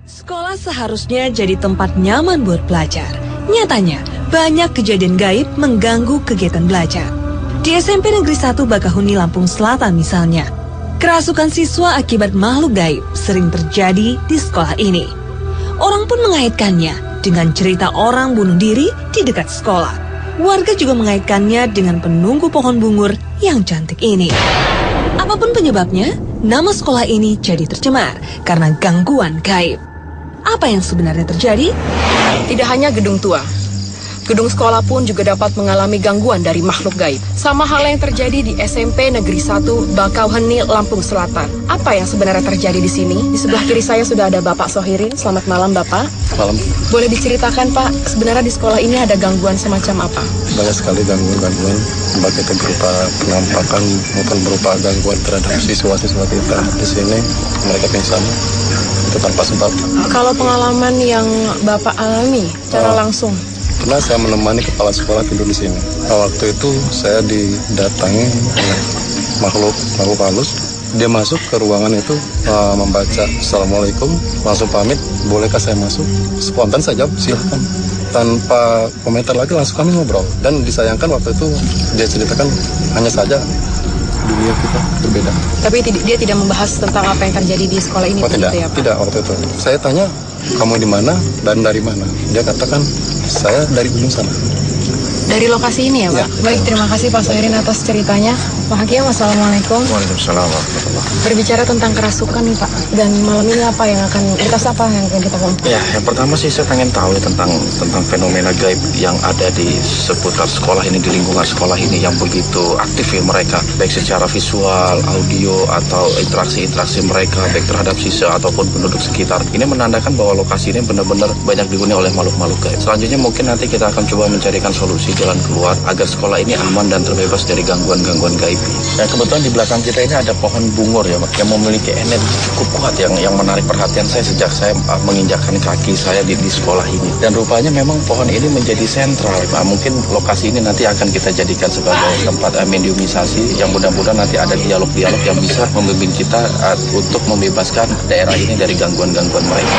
Sekolah seharusnya jadi tempat nyaman buat belajar. Nyatanya, banyak kejadian gaib mengganggu kegiatan belajar. Di SMP Negeri 1 Bakahuni, Lampung Selatan misalnya, kerasukan siswa akibat makhluk gaib sering terjadi di sekolah ini. Orang pun mengaitkannya dengan cerita orang bunuh diri di dekat sekolah. Warga juga mengaitkannya dengan penunggu pohon bungur yang cantik ini. Apapun penyebabnya, nama sekolah ini jadi tercemar karena gangguan gaib. Apa yang sebenarnya terjadi? Tidak hanya gedung tua, gedung sekolah pun juga dapat mengalami gangguan dari makhluk gaib. Sama hal yang terjadi di SMP Negeri 1 Bakauheni, Lampung Selatan. Apa yang sebenarnya terjadi di sini? Di sebelah kiri saya sudah ada Bapak Sohirin. Selamat malam, Bapak. Malam. Boleh diceritakan, Pak, sebenarnya di sekolah ini ada gangguan semacam apa? Banyak sekali gangguan-gangguan, baik itu berupa penampakan maupun berupa gangguan terhadap siswa-siswa kita. Di sini mereka pingsan itu tanpa sebab. Kalau pengalaman yang Bapak alami secara langsung, Pernah saya menemani kepala sekolah tidur di sini. Waktu itu saya didatangi oleh makhluk halus. Dia masuk ke ruangan itu membaca Assalamualaikum, langsung pamit, bolehkah saya masuk? Spontan saja, silahkan. Tanpa komentar lagi langsung kami ngobrol. Dan disayangkan waktu itu dia ceritakan hanya saja dunia kita berbeda. tapi dia tidak membahas tentang apa yang terjadi di sekolah ini. Tidak, ya, Pak? tidak waktu itu. Saya tanya, kamu di mana dan dari mana? Dia katakan, saya dari ujung sana. Dari lokasi ini ya, Pak? Ya. Baik, terima kasih Pak Sohirin atas ceritanya. Pak Hakim, Assalamualaikum. Waalaikumsalam warahmatullahi. Berbicara tentang kerasukan nih, Pak. Dan malam ini apa yang akan kita Ya, yang pertama sih saya pengen tahu nih tentang fenomena gaib yang ada di seputar sekolah ini, di lingkungan sekolah ini yang begitu aktif ya mereka, baik secara visual, audio, atau interaksi mereka baik terhadap siswa ataupun penduduk sekitar. Ini menandakan bahwa lokasi ini benar-benar banyak dihuni oleh makhluk-makhluk gaib. Selanjutnya mungkin nanti kita akan coba mencarikan solusi jalan keluar agar sekolah ini aman dan terbebas dari gangguan-gangguan gaib. Dan kebetulan di belakang kita ini ada pohon bungur ya, Pak, yang memiliki energi cukup kuat yang menarik perhatian saya sejak saya menginjakkan kaki saya di sekolah ini. Dan rupanya memang pohon ini menjadi sentral. Mungkin lokasi ini nanti akan kita jadikan sebagai tempat mediumisasi yang mudah-mudahan nanti ada dialog-dialog yang bisa membimbing kita untuk membebaskan daerah ini dari gangguan-gangguan mereka.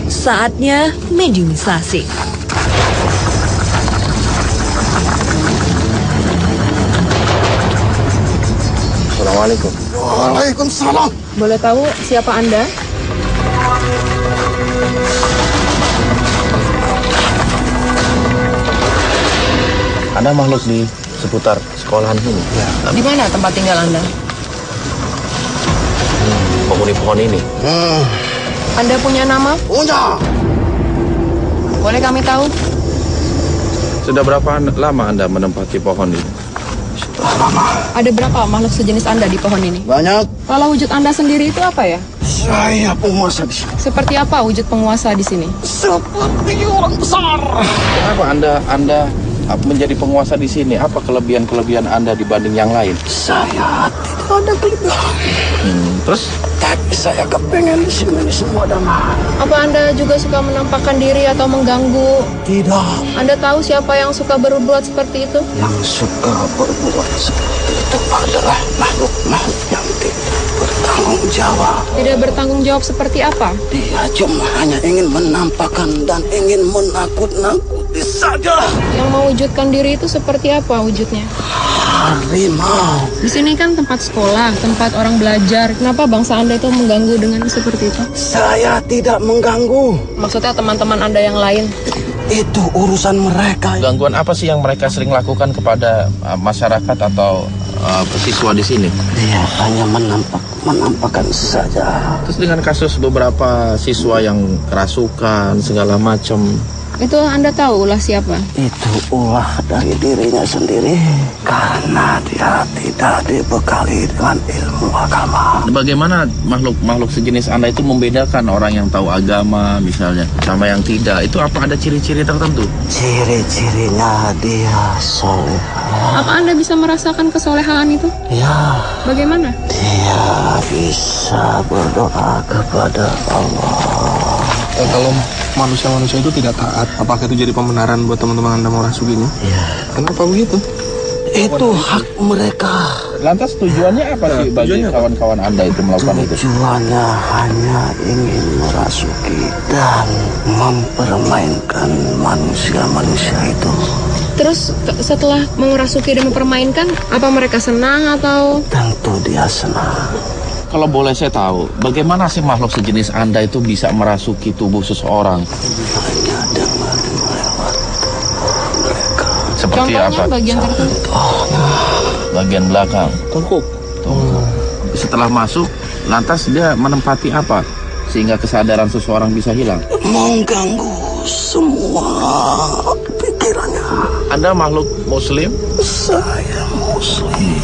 Saatnya mediumisasi. Assalamualaikum. Waalaikumsalam. boleh tahu siapa Anda? Ada makhluk di seputar sekolahan ini. Ya. Di mana tempat tinggal Anda? Pohon ini. Anda punya nama? Punya. Boleh kami tahu? Sudah berapa lama Anda menempati pohon ini? Ada berapa makhluk sejenis Anda di pohon ini? Banyak. Kalau wujud Anda sendiri itu apa ya? Saya penguasa di sini. Seperti apa wujud penguasa di sini? Seperti orang besar. Kenapa Anda menjadi penguasa di sini? Apa kelebihan Anda dibanding yang lain? Saya tidak ada kelebihan. Terus? Tapi saya kepengen di sini semua damai. Apa Anda juga suka menampakkan diri atau mengganggu? Tidak. Anda tahu siapa yang suka berbuat seperti itu? Yang suka berbuat seperti itu adalah makhluk-makhluk yang tidak bertanggung jawab. Tidak bertanggung jawab seperti apa? Dia cuma hanya ingin menampakkan dan ingin menakut-nakuti saja. Yang mewujudkan diri itu seperti apa wujudnya? Harimau. Di sini kan tempat sekolah, tempat orang belajar. Kenapa bangsa Anda itu mengganggu dengan seperti itu? Saya tidak mengganggu. Maksudnya teman-teman Anda yang lain? Itu urusan mereka. Gangguan apa sih yang mereka sering lakukan kepada masyarakat atau siswa di sini? Dia hanya menampakkan saja. Terus dengan kasus beberapa siswa yang kerasukan segala macam, Itu Anda tahu ulah siapa? Itu ulah dari dirinya sendiri. Karena dia tidak dibekali dengan ilmu agama. bagaimana makhluk sejenis Anda itu membedakan orang yang tahu agama misalnya sama yang tidak? Itu apa ada ciri-ciri tertentu? Ciri-cirinya dia soleh. Apa Anda bisa merasakan kesolehan itu? Ya, Bagaimana? dia bisa berdoa kepada Allah. Kalau manusia-manusia itu tidak taat, apakah itu jadi pembenaran buat teman-teman Anda merasukinya? Ya, Kenapa begitu? Itu hak mereka. Lantas tujuannya apa sih bagi kawan-kawan Anda itu melakukan itu? Tujuannya hanya ingin merasuki dan mempermainkan manusia-manusia itu. Terus setelah merasuki dan mempermainkan, apa mereka senang atau? Tentu dia senang. Kalau boleh saya tahu, bagaimana sih makhluk sejenis Anda itu bisa merasuki tubuh seseorang? Hanya dengan melewat mereka. Seperti Contohnya apa? bagian tertentu. Bagian belakang. Tungkuk. Setelah masuk, lantas dia menempati apa? Sehingga kesadaran seseorang bisa hilang. Mengganggu semua pikirannya. Anda makhluk muslim? Saya muslim.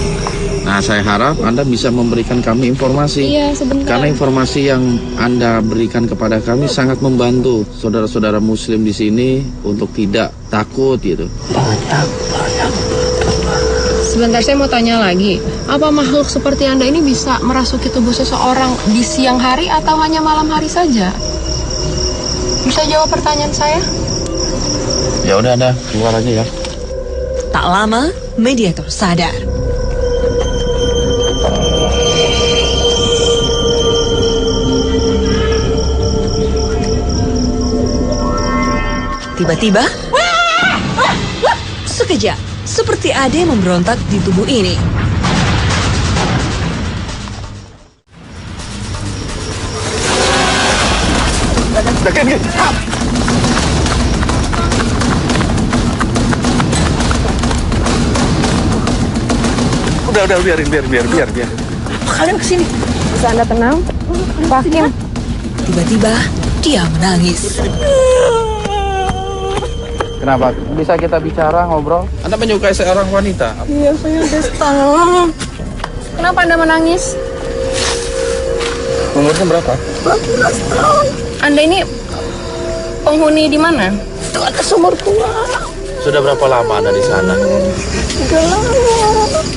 Nah, saya harap Anda bisa memberikan kami informasi. Iya, sebentar. Karena informasi yang Anda berikan kepada kami sangat membantu saudara-saudara muslim di sini untuk tidak takut gitu. Banyak Sebentar, saya mau tanya lagi. Apa makhluk seperti Anda ini bisa merasuki tubuh seseorang di siang hari atau hanya malam hari saja? Bisa jawab pertanyaan saya? Ya udah Anda keluar aja ya. Tak lama, mediator sadar. Tiba-tiba, sekejap, seperti ada yang memberontak di tubuh ini. Udah biarin. Kalian kesini. Bisa Anda tenang? Pak Hakim. Tiba-tiba, dia menangis. Kenapa? Bisa kita bicara, ngobrol? Anda menyukai seorang wanita? Iya, saya Desta. Kenapa Anda menangis? Umurnya berapa? 14 tahun. Anda ini penghuni di mana? Itu ada sumur tua. Sudah berapa lama Anda di sana? Udah lama.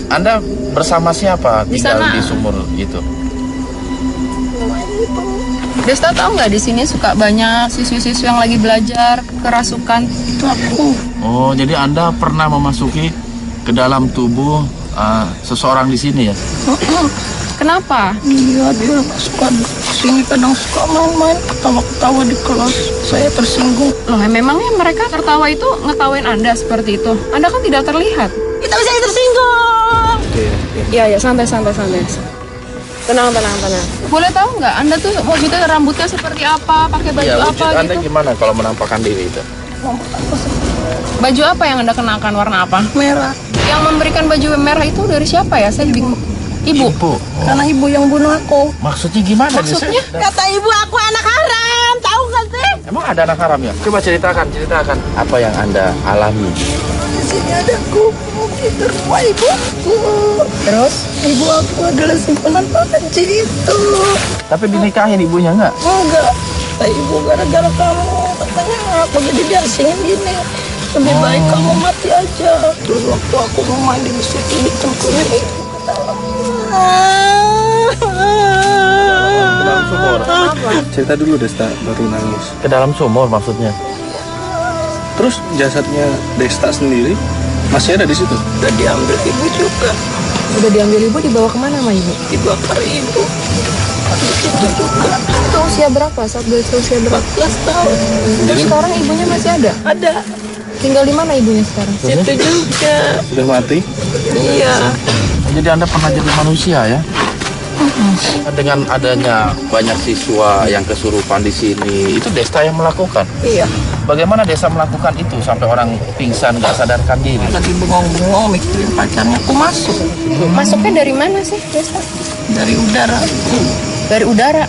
Anda bersama siapa Di tinggal sana. di sumur itu? Desta tahu nggak di sini suka banyak siswi-siswi yang lagi belajar kerasukan. Itu aku. Oh, jadi Anda pernah memasuki ke dalam tubuh seseorang di sini ya? Kenapa? Iya, dia suka sini kadang suka main-main, ketawa-ketawa di kelas. Saya tersinggung. Loh, memangnya mereka tertawa itu ngetawain Anda seperti itu? Anda kan tidak terlihat. Kita bisa tersinggung. Iya, santai. Tenang. Boleh tahu nggak Anda tuh wujudnya rambutnya seperti apa, pakai baju Ya, apa wujud Anda gitu? gimana kalau menampakkan diri itu? Baju apa yang Anda kenakan, warna apa? Merah. Yang memberikan baju merah itu dari siapa ya? Saya bingung. Ibu. Karena ibu yang bunuh aku. Maksudnya gimana? Maksudnya? Kata ibu aku anak haram, tahu nggak sih? Emang ada anak haram ya? Coba ceritakan apa yang Anda alami. Di sini ada gubuk itu rumah ibuku. Terus? Ibu aku adalah simpanan panci itu. Tapi dinikahin ibunya nggak? Enggak. Kata ibu gara-gara kamu katanya aku jadi diasingin gini. Lebih baik kamu mati aja. Terus waktu aku mau mandi di situ ditengkurin ibu. Ke dalam sumur. Cerita dulu Desta, baru nangis. Ke dalam sumur maksudnya. Terus jasadnya Desta sendiri masih ada di situ? Udah diambil ibu juga. Udah diambil ibu, dibawa kemana sama ibu? Dibakar ibu. Di situ juga. Itu usia berapa? Saat usia berapa? 14 tahun. Terus sekarang ibunya masih ada? Ada. Tinggal di mana ibunya sekarang? Situ juga. Sudah mati? Iya. Jadi Anda pernah jadi manusia ya? Dengan adanya banyak siswa yang kesurupan di sini, itu Desta yang melakukan. Iya. Bagaimana Desta melakukan itu sampai orang pingsan nggak sadarkan diri? Lagi bengong-bengong mikirin pacarnya aku masuk. Masuknya dari mana sih, Desta? Dari udara. Dari udara.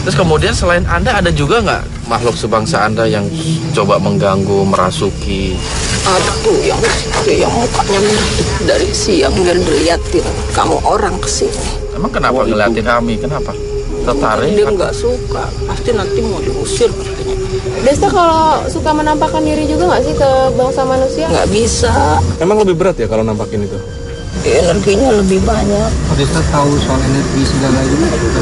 Terus kemudian selain Anda ada juga nggak makhluk sebangsa Anda yang coba mengganggu, merasuki? Ada tuh yang mukanya merah dari siang dan diliatin kamu orang kesini. Emang kenapa ngeliatin kami? Kenapa? Tertarik? Dia nggak suka, pasti nanti mau diusir katanya. Desta kalau suka menampakkan diri juga nggak sih ke bangsa manusia? Nggak bisa, Emang lebih berat ya kalau nampakin itu? energinya lebih banyak. Desta tahu soal energi segala itu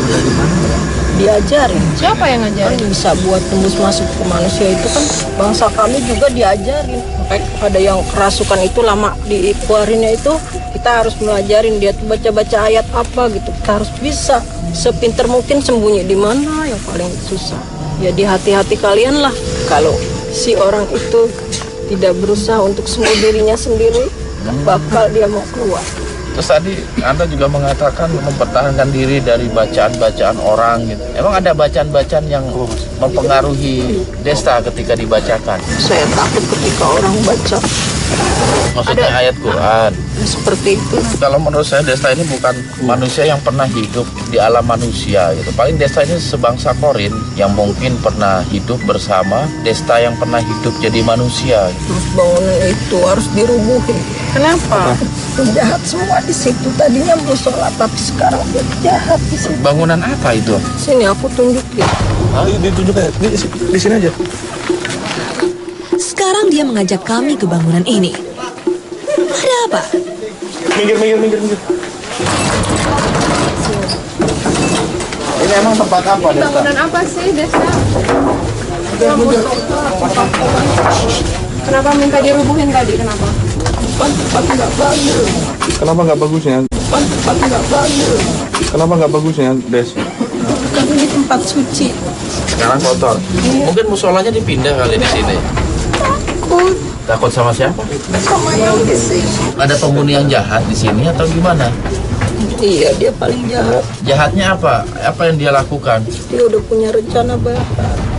dari mana? Diajarin. Siapa yang ngajarin? Bisa buat tembus masuk ke manusia itu kan bangsa kami juga diajarin. sampai ada yang kerasukan itu lama dikeluarinnya itu, kita harus melajarin dia tuh baca-baca ayat apa gitu. Kita harus bisa sepinter mungkin sembunyi di mana yang paling susah. Jadi hati-hati kalian lah kalau si orang itu tidak berusaha untuk sembuh dirinya sendiri, bakal dia mau keluar. Terus tadi Anda juga mengatakan mempertahankan diri dari bacaan-bacaan orang gitu. Emang ada bacaan-bacaan yang mempengaruhi Desta ketika dibacakan? Saya takut ketika orang baca Maksudnya ayat Quran. seperti itu. Kalau menurut saya Desta ini bukan manusia yang pernah hidup di alam manusia gitu. Paling Desta ini sebangsa Korin yang mungkin pernah hidup bersama Desta yang pernah hidup jadi manusia gitu. Terus bangunan itu harus dirubuhin. Kenapa? Jahat semua di situ. Tadinya musola tapi sekarang dia jahat di situ. Bangunan apa itu? Sini aku tunjukin. Ditunjuk aja, di sini aja. Sekarang dia mengajak kami ke bangunan ini. Ada apa? Minggir. Ini emang tempat apa Desta? Bangunan apa sih, Desta? Kenapa minta dirubuhin tadi? Kenapa? Tempat nggak bagus. Kenapa nggak bagusnya? Tempat nggak bagus. Kenapa nggak bagusnya, Des? Kan ini tempat suci. Sekarang kotor. Mungkin musolanya dipindah kali di sini. Takut Takut sama siapa? sama yang di sini. Ada penghuni yang jahat di sini atau gimana? Iya, dia paling jahat. Jahatnya apa? Apa yang dia lakukan? Dia udah punya rencana baik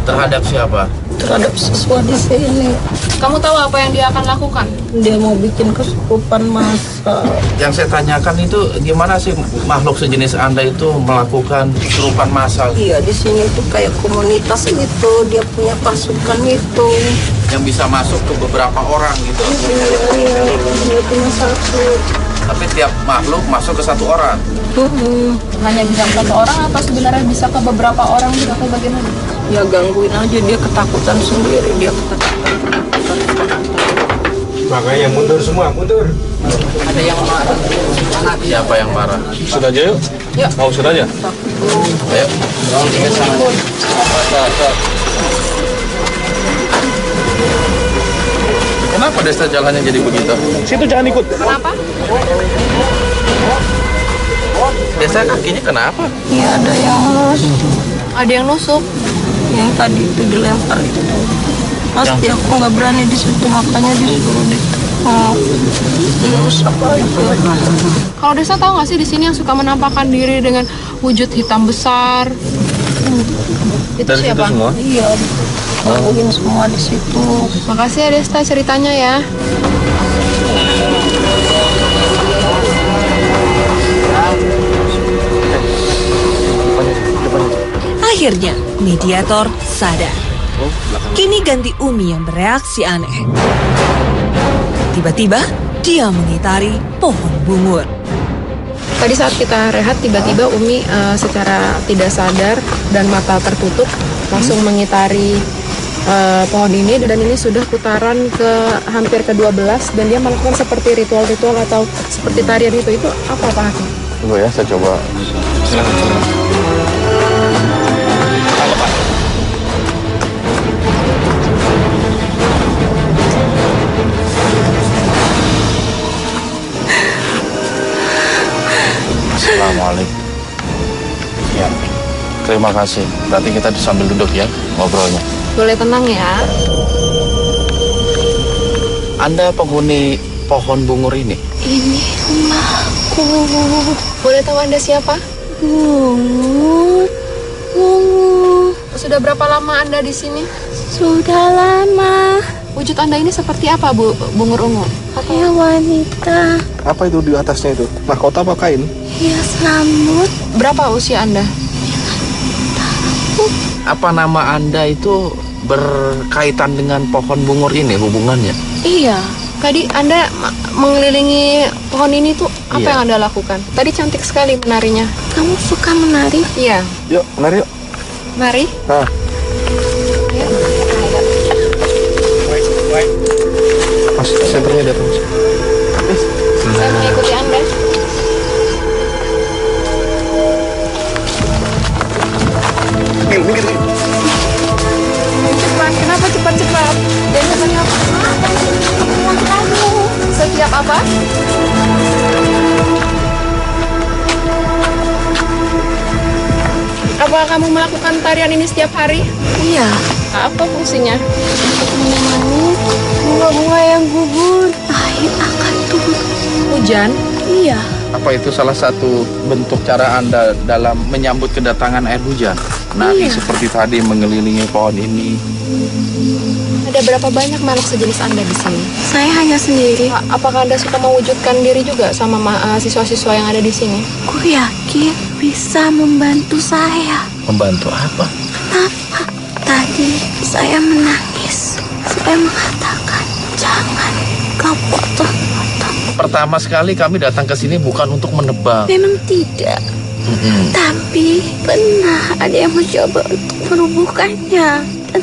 Terhadap siapa? terhadap siswa di sini. Kamu tahu apa yang dia akan lakukan? Dia mau bikin kesurupan massal. Yang saya tanyakan itu gimana sih makhluk sejenis Anda itu melakukan kesurupan massal Iya, di sini tuh kayak komunitas gitu. Dia punya pasukan itu. yang bisa masuk ke beberapa orang gitu. Iya, dia punya satu. Tapi tiap makhluk masuk ke satu orang. Hanya bisa satu orang atau sebenarnya bisa ke beberapa orang juga atau bagaimana? Ya gangguin aja, dia ketakutan sendiri. Dia ketakutan. Makanya mundur semua, mundur. Siapa yang marah? Sudah aja yuk. Yuk. Mau sudah aja. Ayo. Kenapa Desta jalannya jadi begitu? Situ jangan ikut. Kenapa? Desta kakinya kenapa? Iya, ada yang Ada yang nusuk. yang tadi itu dilempar itu. Pasti aku nggak berani di situ, makanya disuruh ditengok. Terus apa itu? Kalau Desta tahu nggak sih di sini yang suka menampakkan diri dengan wujud hitam besar? Itu Dari situ siapa? semua. Iya, gangguin semua di situ. Makasih ya Desta ceritanya ya. Akhirnya, mediator sadar. Kini ganti Umi yang bereaksi aneh. Tiba-tiba, dia mengitari pohon bungur. Tadi saat kita rehat tiba-tiba Umi secara tidak sadar dan mata tertutup langsung mengitari pohon ini, dan ini sudah putaran ke hampir ke-12 dan dia melakukan seperti ritual-ritual atau seperti tarian itu apa Pak Hakim? Tunggu ya, saya coba. Assalamualaikum. Ya, terima kasih. Berarti kita sambil duduk ya ngobrolnya. Boleh tenang ya. Anda penghuni pohon bungur ini? Ini rumahku. Boleh tahu Anda siapa? Bungur. Sudah berapa lama Anda di sini? Sudah lama. Wujud Anda ini seperti apa, Bu Bungur Ungu? Saya wanita. Apa itu di atasnya itu? Mahkota apa kain? Hias rambut. Berapa usia Anda? Apa nama Anda itu berkaitan dengan pohon bungur ini hubungannya? Iya. Tadi Anda mengelilingi pohon ini tuh apa Iya. yang Anda lakukan? Tadi cantik sekali menarinya. Kamu suka menari? Iya. Yuk, menari yuk. Mari. Nah, Mas, senternya datang. Saya mengikuti Anda. Minggir. Cepat. Kenapa cepat-cepat? Jangan cepat-cepat. kamu melakukan tarian ini setiap hari? Iya, Apa fungsinya? menemani bunga-bunga yang gugur. Air akan turun. Hujan? Iya, Apa itu salah satu bentuk cara Anda dalam menyambut kedatangan air hujan? Nari seperti tadi mengelilingi pohon ini. Ada berapa banyak makhluk sejenis Anda di sini? saya hanya sendiri. Apakah Anda suka mewujudkan diri juga sama siswa-siswa yang ada di sini? Aku yakin bisa membantu saya. Membantu apa? Kenapa tadi saya menangis? Saya mengatakan, jangan kau potong-potong. Pertama sekali kami datang ke sini bukan untuk menebang. Memang tidak. Tapi pernah ada yang mencoba untuk merubuhkannya. Dan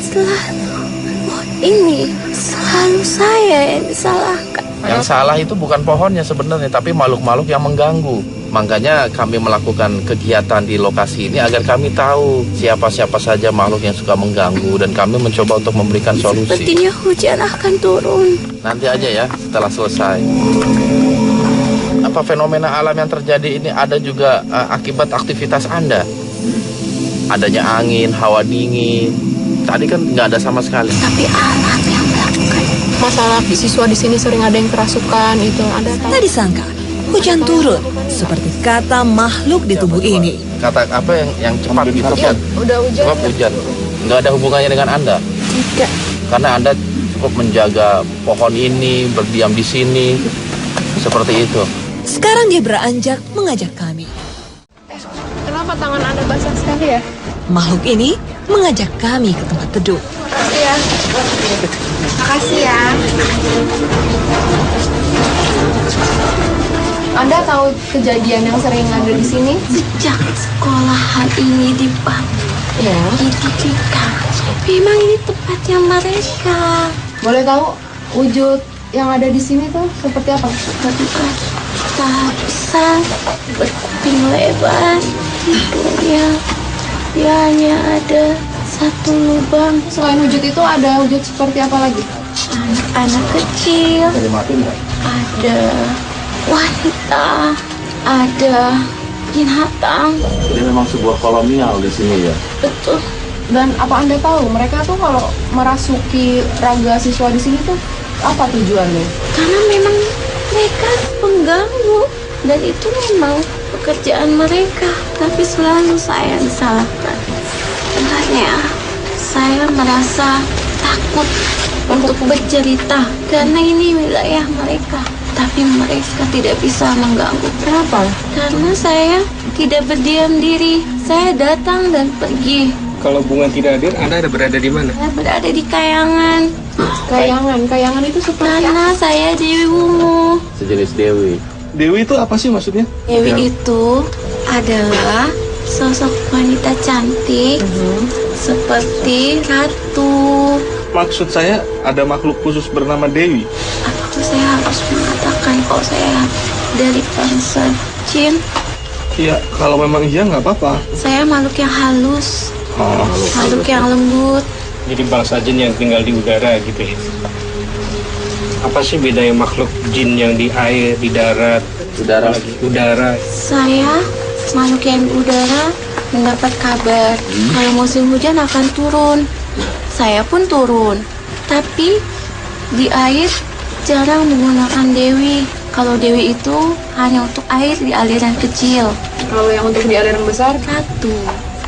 ini selalu saya yang disalahkan. Yang salah itu bukan pohonnya sebenarnya, tapi makhluk-makhluk yang mengganggu. Makanya kami melakukan kegiatan di lokasi ini agar kami tahu siapa-siapa saja makhluk yang suka mengganggu dan kami mencoba untuk memberikan solusi. Sepertinya hujan akan turun. Nanti aja ya, setelah selesai. Apa fenomena alam yang terjadi ini ada juga akibat aktivitas Anda? Adanya angin, hawa dingin. Tadi kan nggak ada sama sekali. Tapi alam yang melakukan. Masalah siswa di sini sering ada yang kerasukan itu. Anda tahu? Tak disangka, hujan turun seperti kata makhluk di tubuh ini. Kata apa yang cepat gitu kan? Udah hujan? Sebab hujan. Nggak ada hubungannya dengan Anda. Tidak. Karena Anda cukup menjaga pohon ini, berdiam di sini. Seperti itu. Sekarang dia beranjak mengajak kami. Kenapa tangan Anda basah sekali ya? Makhluk ini mengajak kami ke tempat teduh. Makasih ya. Makasih ya. Anda tahu kejadian yang sering ada di sini? Sejak sekolahan ini dibangun, Ya. didirikan. Memang ini tempatnya mereka. Boleh tahu wujud yang ada di sini tuh seperti apa? Berdua tak besar, berkuping lebar, hidungnya dia hanya ada satu lubang. Selain wujud itu ada wujud seperti apa lagi? Anak-anak kecil, ada wanita, ada binatang. Ini memang sebuah kolonial di sini ya. Betul. Dan apa Anda tahu mereka tuh kalau merasuki raga siswa di sini tuh apa tujuannya? Karena memang mereka pengganggu dan itu memang pekerjaan mereka. Tapi selalu saya disalahkan. Makanya saya merasa takut untuk bercerita karena ini wilayah mereka. Tapi mereka tidak bisa mengganggu. Kenapa? Karena saya tidak berdiam diri. Saya datang dan pergi. Kalau bunga tidak hadir, Anda ada berada di mana? Saya berada di kayangan. Kayangan itu seperti apa? Karena saya Dewi Wungu. Sejenis dewi. Dewi itu apa sih maksudnya? Dewi itu adalah sosok wanita cantik seperti ratu. Maksud saya ada makhluk khusus bernama Dewi. Apakah saya harus mengatakan kalau saya dari bangsa jin? Ya, kalau memang iya nggak apa-apa. Saya makhluk yang halus, Oh, makhluk yang lembut. Jadi bangsa jin yang tinggal di udara gitu ya. Apa sih bedanya makhluk jin yang di air, di darat, udara? Saya makhluk yang di udara mendapat kabar kalau musim hujan akan turun. Saya pun turun. Tapi di air jarang menggunakan dewi. Kalau dewi itu hanya untuk air di aliran kecil. Kalau yang untuk di aliran besar? Ratu.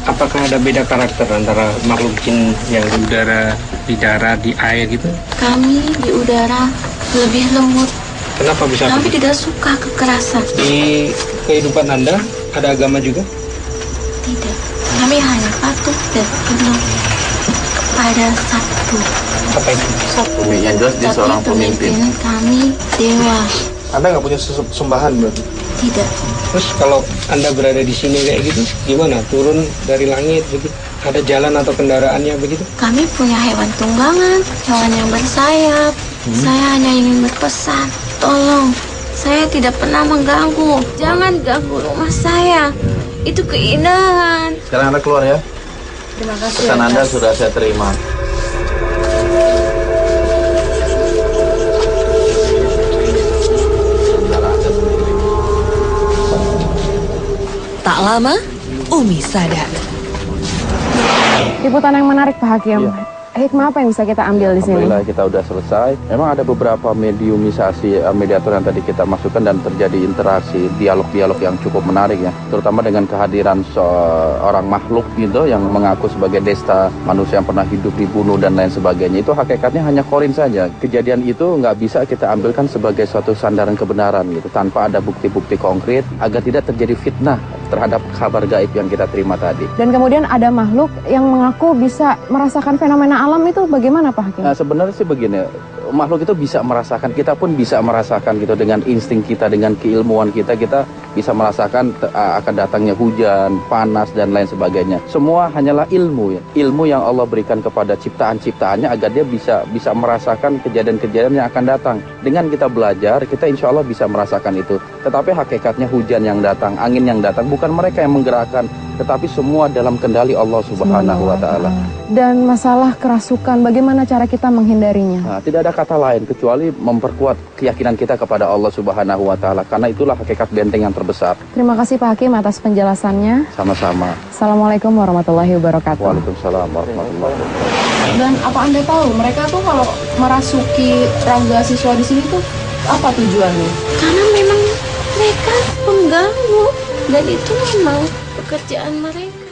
Apakah ada beda karakter antara makhluk jin yang di udara, di darat, di air gitu? Kami di udara lebih lembut. Kenapa bisa Kami begitu? tidak suka kekerasan. Di kehidupan Anda ada agama juga? Tidak. Kami hanya patuh dan tunduk kepada satu. Apa itu? Yang jelas dia Tapi seorang pemimpin. kami dewa. Anda nggak punya sembahan berarti? Tidak. Terus kalau Anda berada di sini kayak gitu, gimana? Turun dari langit begitu? Ada jalan atau kendaraannya begitu? Kami punya hewan tunggangan, hewan yang bersayap. Saya hanya ingin berpesan, tolong, saya tidak pernah mengganggu. Jangan ganggu rumah saya. Itu keindahan. Sekarang Anda keluar ya. Terima kasih. Pesan Anda sudah saya terima. Tak lama, Umi sadar. Liputan yang menarik Pak Hakim. Hikmah apa yang bisa kita ambil di sini? Alhamdulillah kita udah selesai. Memang ada beberapa mediumisasi, mediator yang tadi kita masukkan dan terjadi interaksi, dialog-dialog yang cukup menarik ya. Terutama dengan kehadiran seorang makhluk gitu yang mengaku sebagai desta manusia yang pernah hidup dibunuh dan lain sebagainya. Itu hakikatnya hanya korin saja. Kejadian itu nggak bisa kita ambilkan sebagai suatu sandaran kebenaran gitu, tanpa ada bukti-bukti konkret agar tidak terjadi fitnah terhadap kabar gaib yang kita terima tadi. Dan kemudian ada makhluk yang mengaku bisa merasakan fenomena alam, itu bagaimana Pak Hakim? Nah, sebenarnya sih begini, makhluk itu bisa merasakan, kita pun bisa merasakan gitu dengan insting kita, dengan keilmuan kita bisa merasakan akan datangnya hujan, panas dan lain sebagainya. Semua hanyalah ilmu ya. Ilmu yang Allah berikan kepada ciptaan-ciptaannya agar dia bisa merasakan kejadian-kejadian yang akan datang. Dengan kita belajar, kita insya Allah bisa merasakan itu. Tetapi hakikatnya hujan yang datang, angin yang datang, bukan mereka yang menggerakkan, tetapi semua dalam kendali Allah Subhanahu wa Ta'ala. Dan masalah kerasukan, bagaimana cara kita menghindarinya? Nah, tidak ada kata lain kecuali memperkuat keyakinan kita kepada Allah Subhanahu wa Ta'ala, karena itulah hakikat benteng yang terbesar. Terima kasih Pak Hakim atas penjelasannya. Sama-sama. Assalamualaikum warahmatullahi wabarakatuh. Waalaikumsalam warahmatullahi wabarakatuh. Dan apa Anda tahu mereka tuh kalau merasuki rangga siswa di sini tuh apa tujuannya? Karena memang mereka pengganggu dan itu memang pekerjaan mereka.